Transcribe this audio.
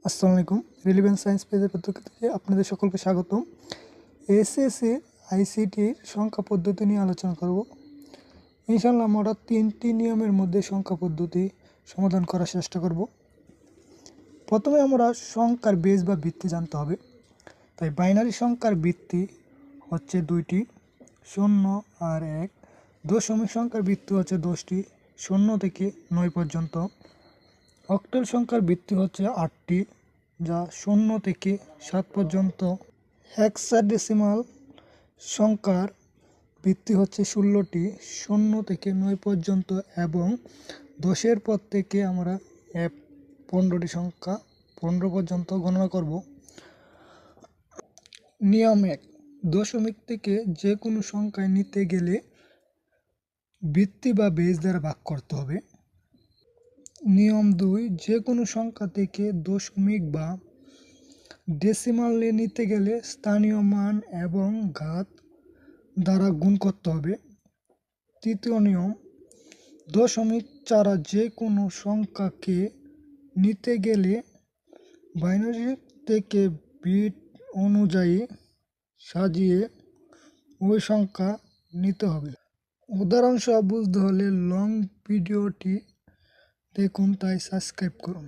আসসালামু আলাইকুম। Relevance science পেজের পক্ষ থেকে আপনাদের সকলকে স্বাগতম। এসএসসি আইসিটির সংখ্যা পদ্ধতি নিয়ে আলোচনা করব। ইনশাআল্লাহ আমরা 3টি নিয়মের মধ্যে সংখ্যা পদ্ধতি সমাধান করার চেষ্টা করব। প্রথমে আমরা সংখ্যার বেস বা ভিত্তি জানতে হবে। তাই বাইনারি সংখ্যার ভিত্তি হচ্ছে 2টি, 0 আর 1। দশমিক সংখ্যার ভিত্তি হচ্ছে 10টি, 0 থেকে 9 পর্যন্ত। অক্টাল সংখ্যার ভিত্তি হচ্ছে 8টি, যা 0 থেকে 7 পর্যন্ত। হেক্সাডেসিমাল সংখ্যার ভিত্তি হচ্ছে 16টি, 0 থেকে 9 পর্যন্ত, এবং 10-এর পর থেকে আমরা 15টি সংখ্যা 15 পর্যন্ত গণনা করব। নিয়ম 1, দশমিক থেকে যে কোনো সংখ্যায় নিতে গেলে ভিত্তি বা বেস দ্বারা ভাগ করতে হবে। নিয়ম 2, যে কোনো সংখ্যা থেকে দশমিক বা ডেসিমালে নিতে গেলে স্থানীয় মান এবং ঘাত দ্বারা গুণ করতে হবে। তৃতীয় নিয়ম, দশমিক ছাড়া যে কোনো সংখ্যাকে নিতে গেলে বাইনারি থেকে বিট অনুযায়ী সাজিয়ে ওই সংখ্যা নিতে হবে। উদাহরণসহ বুঝতে হলে লং ভিডিওটি দেখুন, তাই সাবস্ক্রাইব করুন।